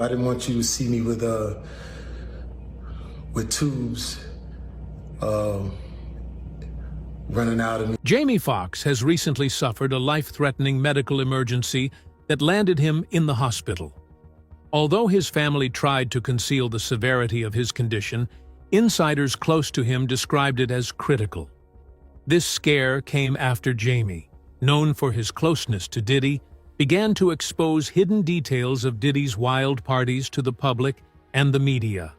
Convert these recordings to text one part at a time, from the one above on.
I didn't want you to see me with tubes running out of me. Jamie Foxx has recently suffered a life-threatening medical emergency that landed him in the hospital. Although his family tried to conceal the severity of his condition, insiders close to him described it as critical. This scare came after Jamie, known for his closeness to Diddy, began to expose hidden details of Diddy's wild parties to the public and the media.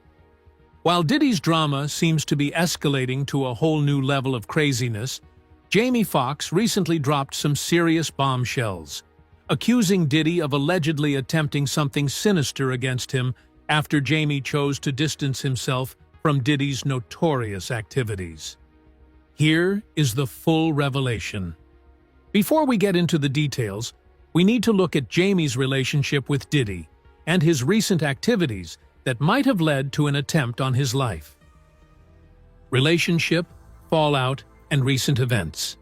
While Diddy's drama seems to be escalating to a whole new level of craziness, Jamie Foxx recently dropped some serious bombshells, accusing Diddy of allegedly attempting something sinister against him after Jamie chose to distance himself from Diddy's notorious activities. Here is the full revelation. Before we get into the details, we need to look at Jamie's relationship with Diddy and his recent activities that might have led to an attempt on his life. Relationship, fallout, and recent events.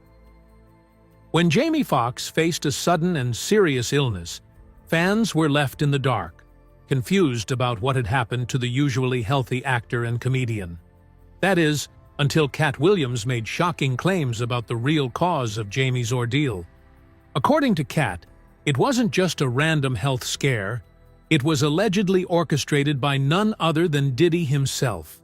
When Jamie Foxx faced a sudden and serious illness, fans were left in the dark, confused about what had happened to the usually healthy actor and comedian. That is, until Katt Williams made shocking claims about the real cause of Jamie's ordeal. According to Katt, it wasn't just a random health scare, it was allegedly orchestrated by none other than Diddy himself.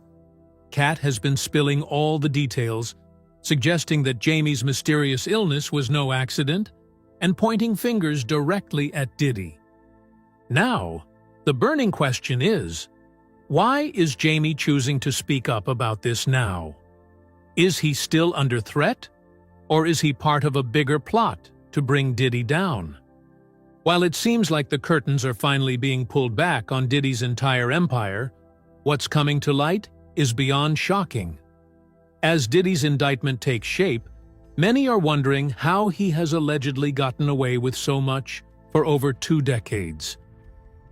Katt has been spilling all the details, suggesting that Jamie's mysterious illness was no accident, and pointing fingers directly at Diddy. Now, the burning question is, why is Jamie choosing to speak up about this now? Is he still under threat, or is he part of a bigger plot to bring Diddy down? While it seems like the curtains are finally being pulled back on Diddy's entire empire, what's coming to light is beyond shocking. As Diddy's indictment takes shape, many are wondering how he has allegedly gotten away with so much for over 2 decades.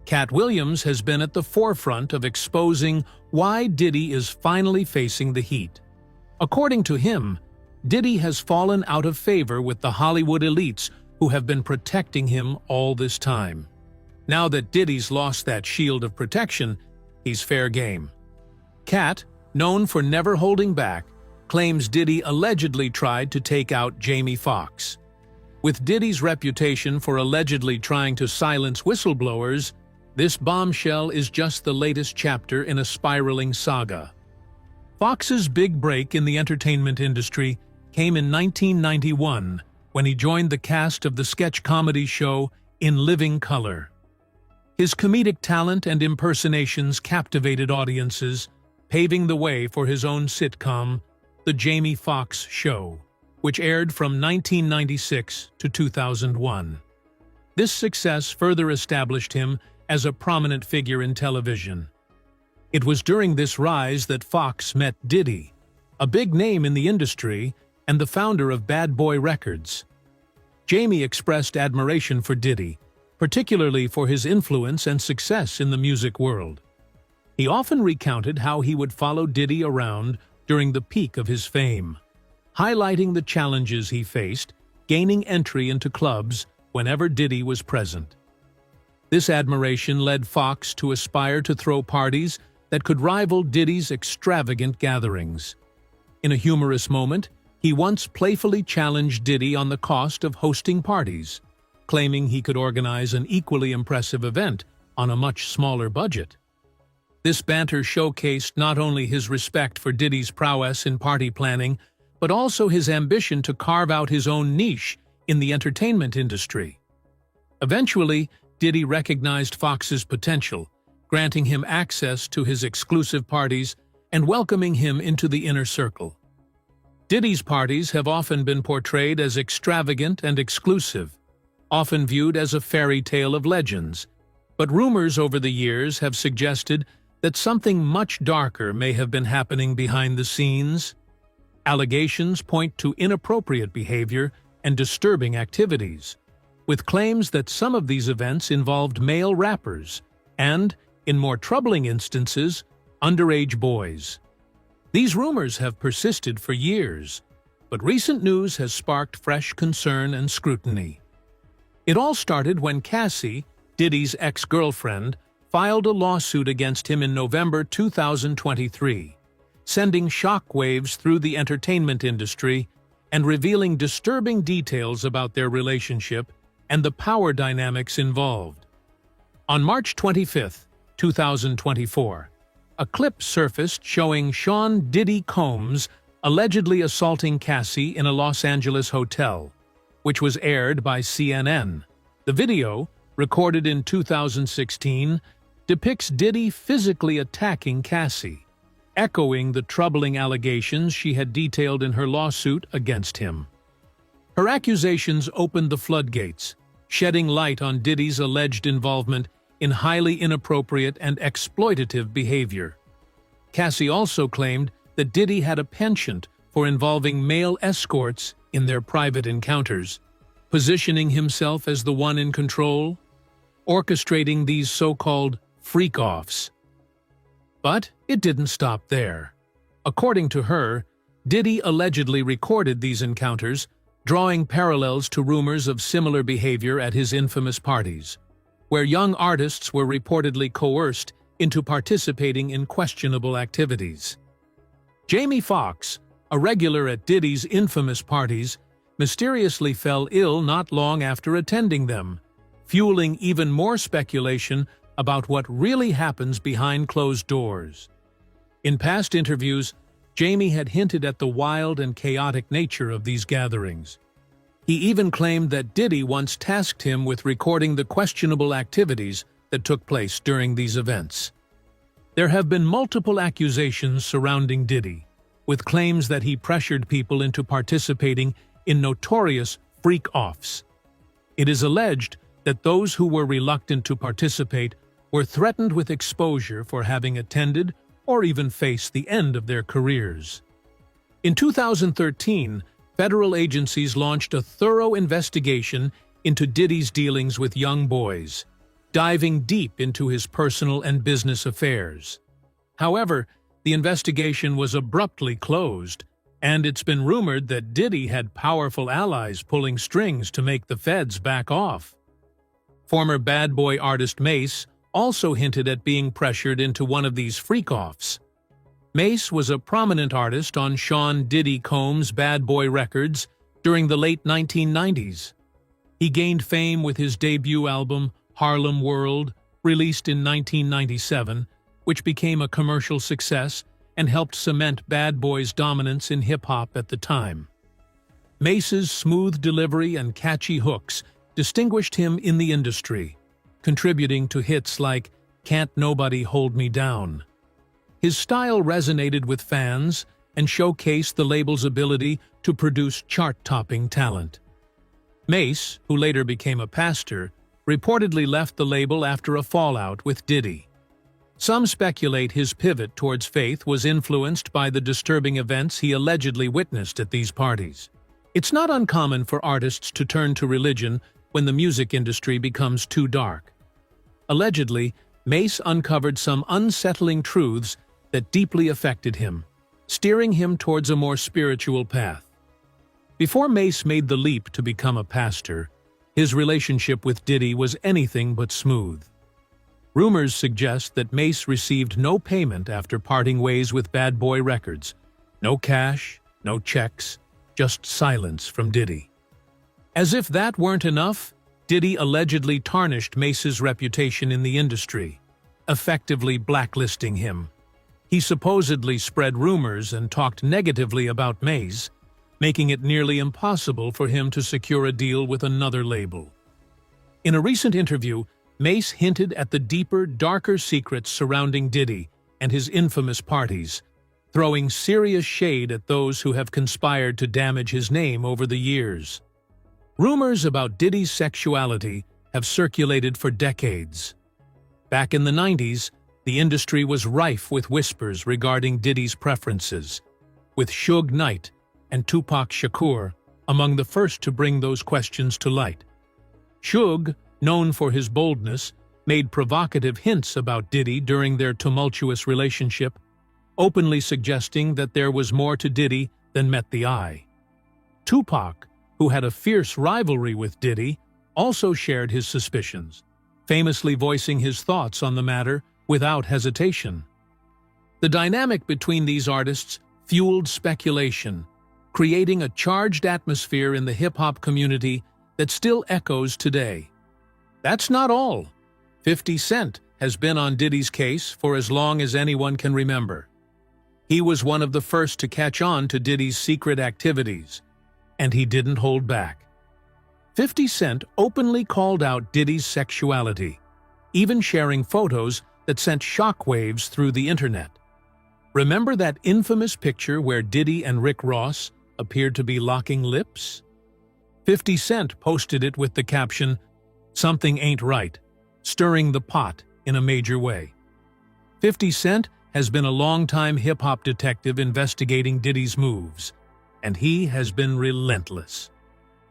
Katt Williams has been at the forefront of exposing why Diddy is finally facing the heat. According to him, Diddy has fallen out of favor with the Hollywood elites who have been protecting him all this time. Now that Diddy's lost that shield of protection, he's fair game. Katt, known for never holding back, claims Diddy allegedly tried to take out Jamie Foxx. With Diddy's reputation for allegedly trying to silence whistleblowers, this bombshell is just the latest chapter in a spiraling saga. Foxx's big break in the entertainment industry came in 1991 when he joined the cast of the sketch comedy show In Living Color. His comedic talent and impersonations captivated audiences, paving the way for his own sitcom, The Jamie Foxx Show, which aired from 1996 to 2001. This success further established him as a prominent figure in television. It was during this rise that Foxx met Diddy, a big name in the industry and the founder of Bad Boy Records. Jamie expressed admiration for Diddy, particularly for his influence and success in the music world. He often recounted how he would follow Diddy around during the peak of his fame, highlighting the challenges he faced, gaining entry into clubs whenever Diddy was present. This admiration led Foxx to aspire to throw parties that could rival Diddy's extravagant gatherings. In a humorous moment, he once playfully challenged Diddy on the cost of hosting parties, claiming he could organize an equally impressive event on a much smaller budget. This banter showcased not only his respect for Diddy's prowess in party planning, but also his ambition to carve out his own niche in the entertainment industry. Eventually, Diddy recognized Foxx's potential, granting him access to his exclusive parties and welcoming him into the inner circle. Diddy's parties have often been portrayed as extravagant and exclusive, often viewed as a fairy tale of legends, but rumors over the years have suggested that something much darker may have been happening behind the scenes. Allegations point to inappropriate behavior and disturbing activities, with claims that some of these events involved male rappers and, in more troubling instances, underage boys. These rumors have persisted for years, but recent news has sparked fresh concern and scrutiny. It all started when Cassie, Diddy's ex-girlfriend, filed a lawsuit against him in November 2023, sending shockwaves through the entertainment industry and revealing disturbing details about their relationship and the power dynamics involved. On March 25, 2024, a clip surfaced showing Sean "Diddy" Combs allegedly assaulting Cassie in a Los Angeles hotel, which was aired by CNN. The video, recorded in 2016, depicts Diddy physically attacking Cassie, echoing the troubling allegations she had detailed in her lawsuit against him. Her accusations opened the floodgates, shedding light on Diddy's alleged involvement in highly inappropriate and exploitative behavior. Cassie also claimed that Diddy had a penchant for involving male escorts in their private encounters, positioning himself as the one in control, orchestrating these so-called freak-offs. But it didn't stop there. According to her, Diddy allegedly recorded these encounters, drawing parallels to rumors of similar behavior at his infamous parties, where young artists were reportedly coerced into participating in questionable activities. Jamie Foxx, a regular at Diddy's infamous parties, mysteriously fell ill not long after attending them, fueling even more speculation about what really happens behind closed doors. In past interviews, Jamie had hinted at the wild and chaotic nature of these gatherings. He even claimed that Diddy once tasked him with recording the questionable activities that took place during these events. There have been multiple accusations surrounding Diddy, with claims that he pressured people into participating in notorious freak-offs. It is alleged that those who were reluctant to participate were threatened with exposure for having attended or even faced the end of their careers. In 2013, federal agencies launched a thorough investigation into Diddy's dealings with young boys, diving deep into his personal and business affairs. However, the investigation was abruptly closed, and it's been rumored that Diddy had powerful allies pulling strings to make the feds back off. Former bad boy artist Mase also hinted at being pressured into one of these freak-offs. Mase was a prominent artist on Sean "Diddy" Combs' Bad Boy Records during the late 1990s. He gained fame with his debut album, Harlem World, released in 1997, which became a commercial success and helped cement Bad Boy's dominance in hip-hop at the time. Mase's smooth delivery and catchy hooks distinguished him in the industry, contributing to hits like "Can't Nobody Hold Me Down." His style resonated with fans and showcased the label's ability to produce chart-topping talent. Mase, who later became a pastor, reportedly left the label after a fallout with Diddy. Some speculate his pivot towards faith was influenced by the disturbing events he allegedly witnessed at these parties. It's not uncommon for artists to turn to religion when the music industry becomes too dark. Allegedly, Mase uncovered some unsettling truths that deeply affected him, steering him towards a more spiritual path. Before Mase made the leap to become a pastor, his relationship with Diddy was anything but smooth. Rumors suggest that Mase received no payment after parting ways with Bad Boy Records. No cash, no checks, just silence from Diddy. As if that weren't enough, Diddy allegedly tarnished Mase's reputation in the industry, effectively blacklisting him. He supposedly spread rumors and talked negatively about Mase, making it nearly impossible for him to secure a deal with another label. In a recent interview, Mase hinted at the deeper, darker secrets surrounding Diddy and his infamous parties, throwing serious shade at those who have conspired to damage his name over the years. Rumors about Diddy's sexuality have circulated for decades. Back in the 90s, the industry was rife with whispers regarding Diddy's preferences, with Suge Knight and Tupac Shakur among the first to bring those questions to light. Suge, known for his boldness, made provocative hints about Diddy during their tumultuous relationship, openly suggesting that there was more to Diddy than met the eye. Tupac, who had a fierce rivalry with Diddy, also shared his suspicions, famously voicing his thoughts on the matter without hesitation. The dynamic between these artists fueled speculation, creating a charged atmosphere in the hip-hop community that still echoes today. That's not all. 50 Cent has been on Diddy's case for as long as anyone can remember. He was one of the first to catch on to Diddy's secret activities, and he didn't hold back. 50 Cent openly called out Diddy's sexuality, even sharing photos that sent shockwaves through the internet. Remember that infamous picture where Diddy and Rick Ross appeared to be locking lips? 50 Cent posted it with the caption, "Something ain't right," stirring the pot in a major way. 50 Cent has been a long-time hip-hop detective investigating Diddy's moves, and he has been relentless.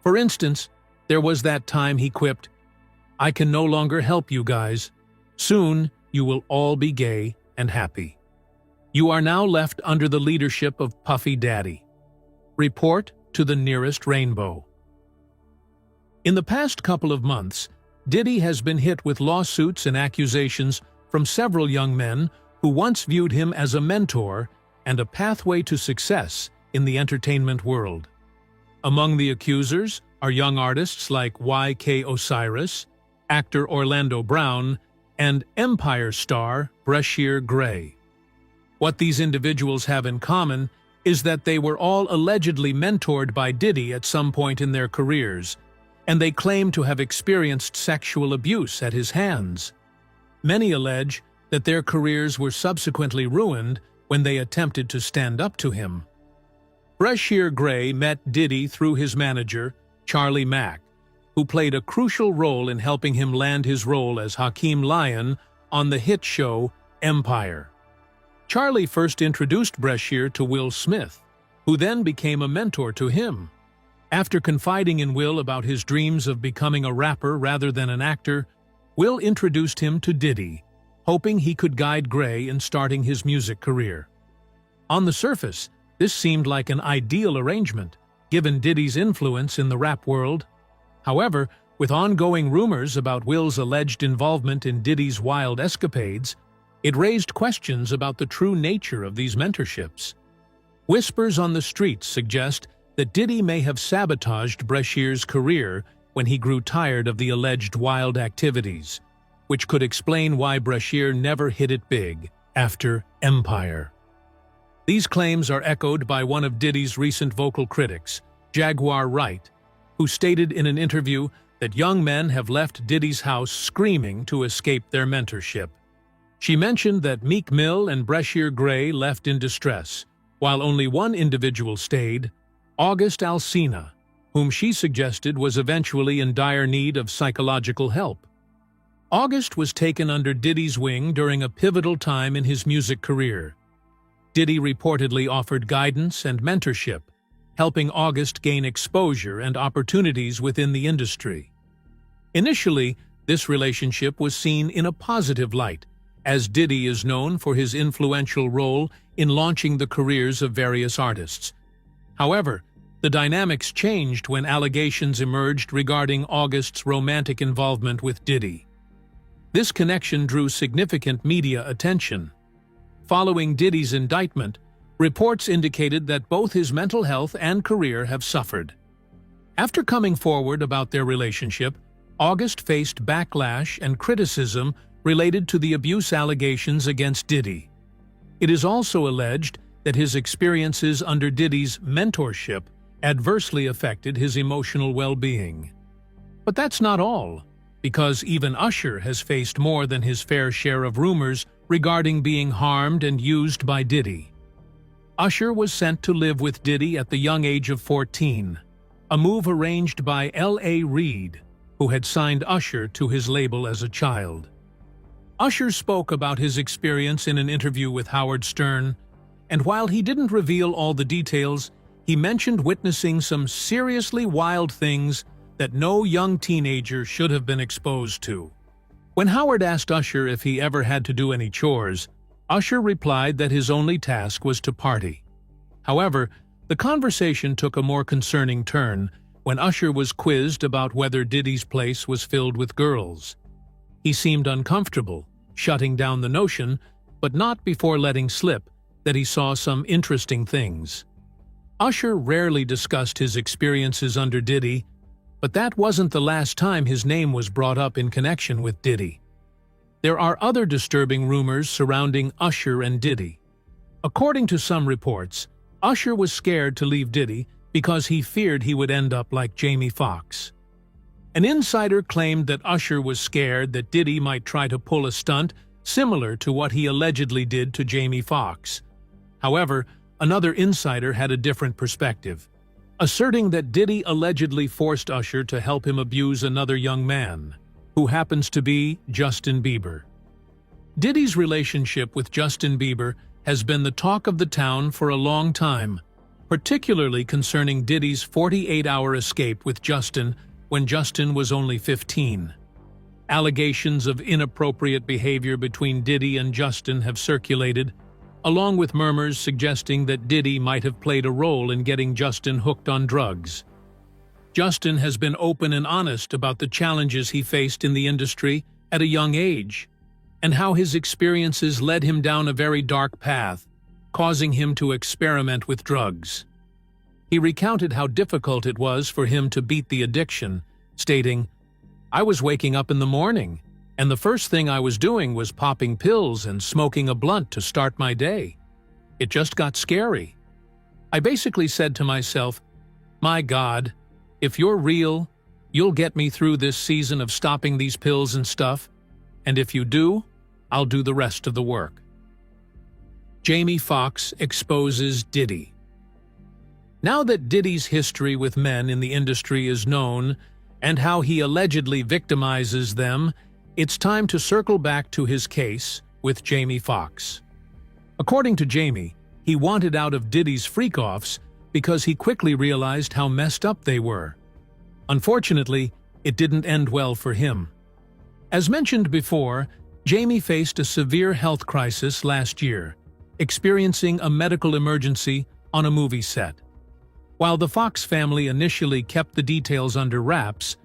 For instance, there was that time he quipped, "I can no longer help you guys. Soon you will all be gay and happy. You are now left under the leadership of Puffy Daddy. Report to the nearest rainbow." In the past couple of months, Diddy has been hit with lawsuits and accusations from several young men who once viewed him as a mentor and a pathway to success in the entertainment world. Among the accusers are young artists like Y.K. Osiris, actor Orlando Brown, and Empire star Brashear Gray. What these individuals have in common is that they were all allegedly mentored by Diddy at some point in their careers, and they claim to have experienced sexual abuse at his hands. Many allege that their careers were subsequently ruined when they attempted to stand up to him. Brashear Gray met Diddy through his manager, Charlie Mack, who played a crucial role in helping him land his role as Hakeem Lyon on the hit show Empire. Charlie first introduced Brashear to Will Smith, who then became a mentor to him. After confiding in Will about his dreams of becoming a rapper rather than an actor, Will introduced him to Diddy, hoping he could guide Gray in starting his music career. On the surface, this seemed like an ideal arrangement, given Diddy's influence in the rap world. However, with ongoing rumors about Will's alleged involvement in Diddy's wild escapades, it raised questions about the true nature of these mentorships. Whispers on the streets suggest that Diddy may have sabotaged Brashear's career when he grew tired of the alleged wild activities, which could explain why Brashear never hit it big after Empire. These claims are echoed by one of Diddy's recent vocal critics, Jaguar Wright, who stated in an interview that young men have left Diddy's house screaming to escape their mentorship. She mentioned that Meek Mill and Brashear Gray left in distress, while only one individual stayed, August Alsina, whom she suggested was eventually in dire need of psychological help. August was taken under Diddy's wing during a pivotal time in his music career. Diddy reportedly offered guidance and mentorship, helping August gain exposure and opportunities within the industry. Initially, this relationship was seen in a positive light, as Diddy is known for his influential role in launching the careers of various artists. However, the dynamics changed when allegations emerged regarding August's romantic involvement with Diddy. This connection drew significant media attention. Following Diddy's indictment, reports indicated that both his mental health and career have suffered. After coming forward about their relationship, August faced backlash and criticism related to the abuse allegations against Diddy. It is also alleged that his experiences under Diddy's mentorship adversely affected his emotional well-being. But that's not all, because even Usher has faced more than his fair share of rumors regarding being harmed and used by Diddy. Usher was sent to live with Diddy at the young age of 14, a move arranged by L.A. Reid, who had signed Usher to his label as a child. Usher spoke about his experience in an interview with Howard Stern, and while he didn't reveal all the details, he mentioned witnessing some seriously wild things that no young teenager should have been exposed to. When Howard asked Usher if he ever had to do any chores, Usher replied that his only task was to party. However, the conversation took a more concerning turn when Usher was quizzed about whether Diddy's place was filled with girls. He seemed uncomfortable, shutting down the notion, but not before letting slip that he saw some interesting things. Usher rarely discussed his experiences under Diddy, but that wasn't the last time his name was brought up in connection with Diddy. There are other disturbing rumors surrounding Usher and Diddy. According to some reports, Usher was scared to leave Diddy because he feared he would end up like Jamie Foxx. An insider claimed that Usher was scared that Diddy might try to pull a stunt similar to what he allegedly did to Jamie Foxx. However, another insider had a different perspective, asserting that Diddy allegedly forced Usher to help him abuse another young man, who happens to be Justin Bieber. Diddy's relationship with Justin Bieber has been the talk of the town for a long time, particularly concerning Diddy's 48-hour escape with Justin when Justin was only 15. Allegations of inappropriate behavior between Diddy and Justin have circulated, along with murmurs suggesting that Diddy might have played a role in getting Justin hooked on drugs. Justin has been open and honest about the challenges he faced in the industry at a young age, and how his experiences led him down a very dark path, causing him to experiment with drugs. He recounted how difficult it was for him to beat the addiction, stating, "I was waking up in the morning, and the first thing I was doing was popping pills and smoking a blunt to start my day. It just got scary. I basically said to myself, my God, if you're real, you'll get me through this season of stopping these pills and stuff, and if you do, I'll do the rest of the work." Jamie Foxx exposes Diddy. Now that Diddy's history with men in the industry is known, and how he allegedly victimizes them, it's time to circle back to his case with Jamie Foxx. According to Jamie, he wanted out of Diddy's freak-offs because he quickly realized how messed up they were. Unfortunately, it didn't end well for him. As mentioned before, Jamie faced a severe health crisis last year, experiencing a medical emergency on a movie set. While the Fox family initially kept the details under wraps,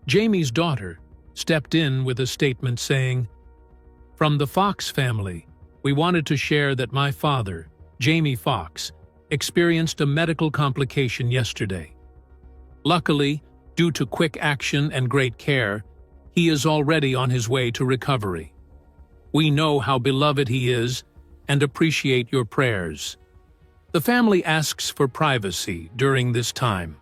Jamie's daughter stepped in with a statement saying, "From the Fox family, we wanted to share that my father, Jamie Foxx, experienced a medical complication yesterday. Luckily, due to quick action and great care, he is already on his way to recovery. We know how beloved he is and appreciate your prayers. The family asks for privacy during this time."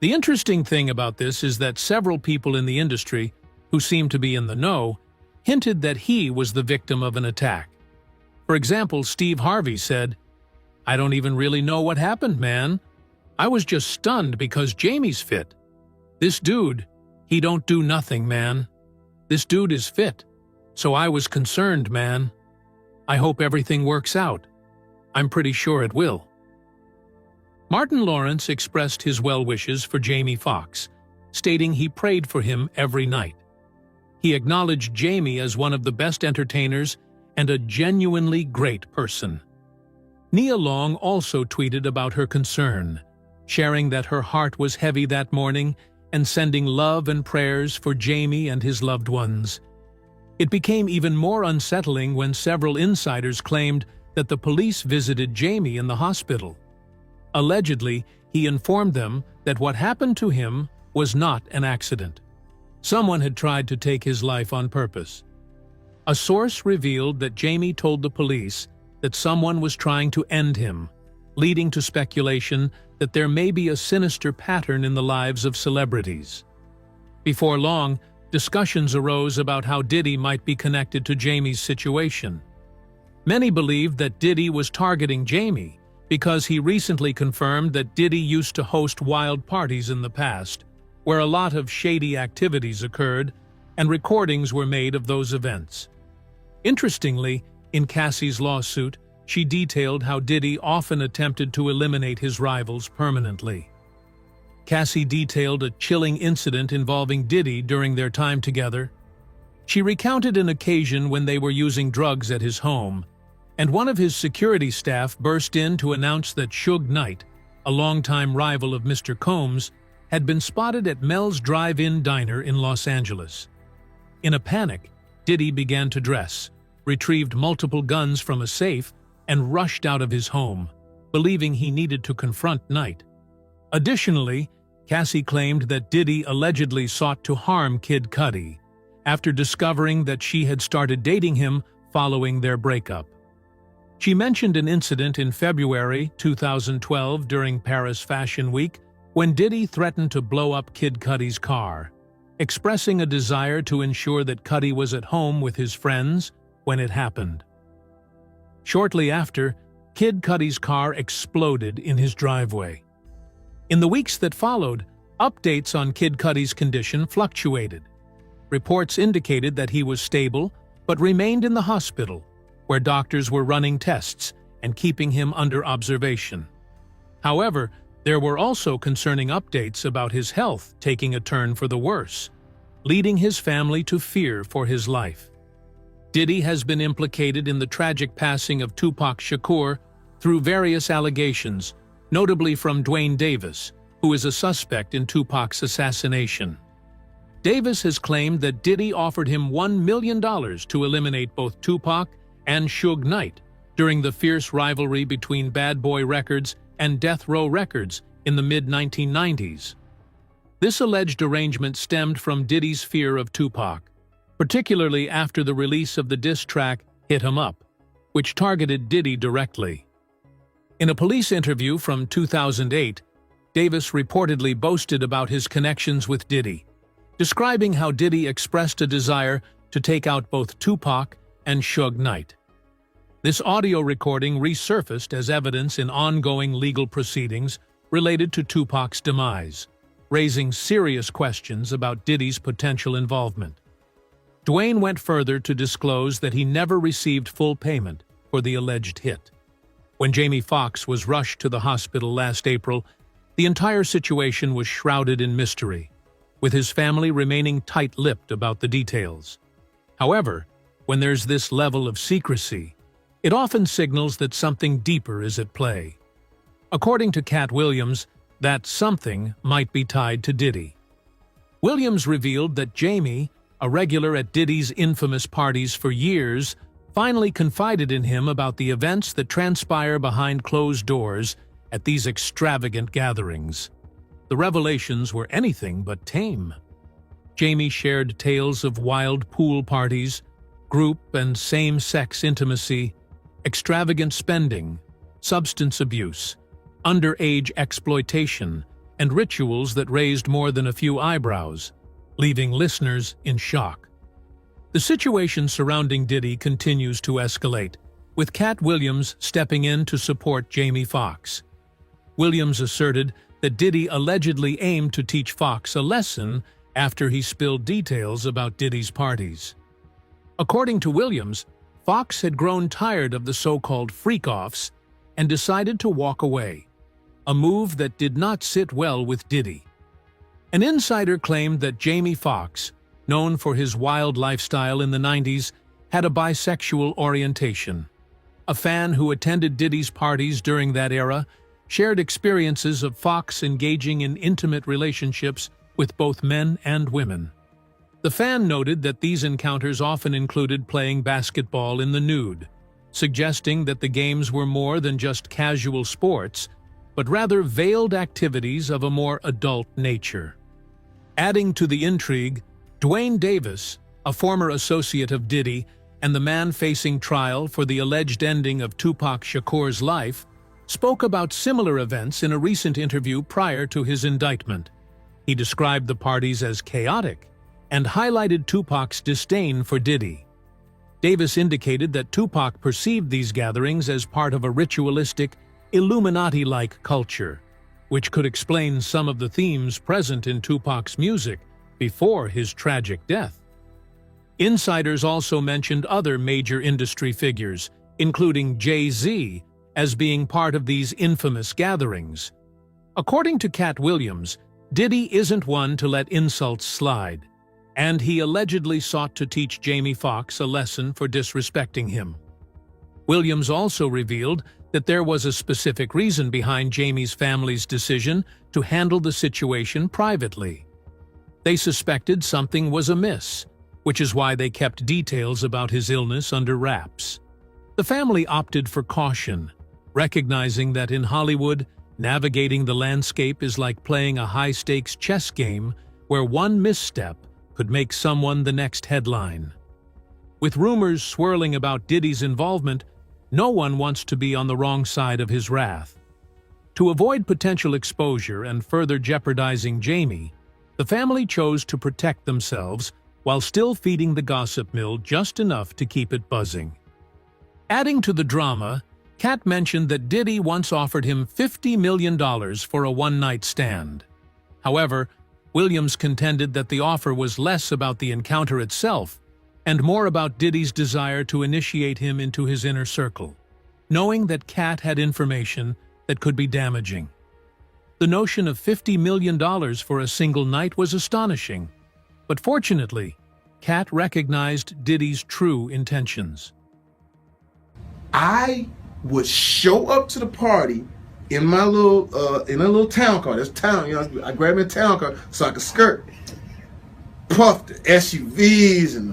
The interesting thing about this is that several people in the industry, who seem to be in the know, hinted that he was the victim of an attack. For example, Steve Harvey said, "I don't even really know what happened, man. I was just stunned because Jamie's fit. This dude, he don't do nothing, man. This dude is fit. So I was concerned, man. I hope everything works out. I'm pretty sure it will." Martin Lawrence expressed his well wishes for Jamie Foxx, stating he prayed for him every night. He acknowledged Jamie as one of the best entertainers and a genuinely great person. Nia Long also tweeted about her concern, sharing that her heart was heavy that morning and sending love and prayers for Jamie and his loved ones. It became even more unsettling when several insiders claimed that the police visited Jamie in the hospital. Allegedly, he informed them that what happened to him was not an accident. Someone had tried to take his life on purpose. A source revealed that Jamie told the police that someone was trying to end him, leading to speculation that there may be a sinister pattern in the lives of celebrities. Before long, discussions arose about how Diddy might be connected to Jamie's situation. Many believed that Diddy was targeting Jamie because he recently confirmed that Diddy used to host wild parties in the past, where a lot of shady activities occurred, and recordings were made of those events. Interestingly, in Cassie's lawsuit, she detailed how Diddy often attempted to eliminate his rivals permanently. Cassie detailed a chilling incident involving Diddy during their time together. She recounted an occasion when they were using drugs at his home, and one of his security staff burst in to announce that Suge Knight, a longtime rival of Mr. Combs, had been spotted at Mel's Drive-In Diner in Los Angeles. In a panic, Diddy began to dress, retrieved multiple guns from a safe, and rushed out of his home, believing he needed to confront Knight. Additionally, Cassie claimed that Diddy allegedly sought to harm Kid Cudi after discovering that she had started dating him following their breakup. She mentioned an incident in February 2012 during Paris Fashion Week when Diddy threatened to blow up Kid Cudi's car, expressing a desire to ensure that Cudi was at home with his friends when it happened. Shortly after, Kid Cudi's car exploded in his driveway. In the weeks that followed, updates on Kid Cudi's condition fluctuated. Reports indicated that he was stable but remained in the hospital, where doctors were running tests and keeping him under observation. However, there were also concerning updates about his health taking a turn for the worse, leading his family to fear for his life. Diddy has been implicated in the tragic passing of Tupac Shakur through various allegations, notably from Duane Davis, who is a suspect in Tupac's assassination. Davis has claimed that Diddy offered him $1 million to eliminate both Tupac and Suge Knight during the fierce rivalry between Bad Boy Records and Death Row Records in the mid-1990s. This alleged arrangement stemmed from Diddy's fear of Tupac, particularly after the release of the diss track Hit 'Em Up, which targeted Diddy directly. In a police interview from 2008, Davis reportedly boasted about his connections with Diddy, describing how Diddy expressed a desire to take out both Tupac and Suge Knight. This audio recording resurfaced as evidence in ongoing legal proceedings related to Tupac's demise, raising serious questions about Diddy's potential involvement. Duane went further to disclose that he never received full payment for the alleged hit. When Jamie Foxx was rushed to the hospital last April, the entire situation was shrouded in mystery, with his family remaining tight-lipped about the details. However, when there's this level of secrecy, it often signals that something deeper is at play. According to Cat Williams, that something might be tied to Diddy. Williams revealed that Jamie, a regular at Diddy's infamous parties for years, finally confided in him about the events that transpire behind closed doors at these extravagant gatherings. The revelations were anything but tame. Jamie shared tales of wild pool parties, group and same-sex intimacy, extravagant spending, substance abuse, underage exploitation, and rituals that raised more than a few eyebrows, leaving listeners in shock. The situation surrounding Diddy continues to escalate, with Cat Williams stepping in to support Jamie Foxx. Williams asserted that Diddy allegedly aimed to teach Foxx a lesson after he spilled details about Diddy's parties. According to Williams, Foxx had grown tired of the so-called freak-offs and decided to walk away, a move that did not sit well with Diddy. An insider claimed that Jamie Foxx, known for his wild lifestyle in the 90s, had a bisexual orientation. A fan who attended Diddy's parties during that era shared experiences of Foxx engaging in intimate relationships with both men and women. The fan noted that these encounters often included playing basketball in the nude, suggesting that the games were more than just casual sports, but rather veiled activities of a more adult nature. Adding to the intrigue, Duane Davis, a former associate of Diddy and the man facing trial for the alleged ending of Tupac Shakur's life, spoke about similar events in a recent interview prior to his indictment. He described the parties as chaotic and highlighted Tupac's disdain for Diddy. Davis indicated that Tupac perceived these gatherings as part of a ritualistic, Illuminati-like culture, which could explain some of the themes present in Tupac's music before his tragic death. Insiders also mentioned other major industry figures, including Jay-Z, as being part of these infamous gatherings. According to Cat Williams, Diddy isn't one to let insults slide, and he allegedly sought to teach Jamie Foxx a lesson for disrespecting him. Williams also revealed that there was a specific reason behind Jamie's family's decision to handle the situation privately. They suspected something was amiss, which is why they kept details about his illness under wraps. The family opted for caution, recognizing that in Hollywood, navigating the landscape is like playing a high-stakes chess game where one misstep could make someone the next headline. With rumors swirling about Diddy's involvement, no one wants to be on the wrong side of his wrath. To avoid potential exposure and further jeopardizing Jamie, the family chose to protect themselves while still feeding the gossip mill just enough to keep it buzzing. Adding to the drama, Kat mentioned that Diddy once offered him $50 million for a one-night stand. However, Williams contended that the offer was less about the encounter itself and more about Diddy's desire to initiate him into his inner circle, knowing that Kat had information that could be damaging. The notion of $50 million for a single night was astonishing, but fortunately, Kat recognized Diddy's true intentions. I would show up to the party in my little town car. That's town, you know. I grabbed me a town car so I could skirt. Puff the SUVs and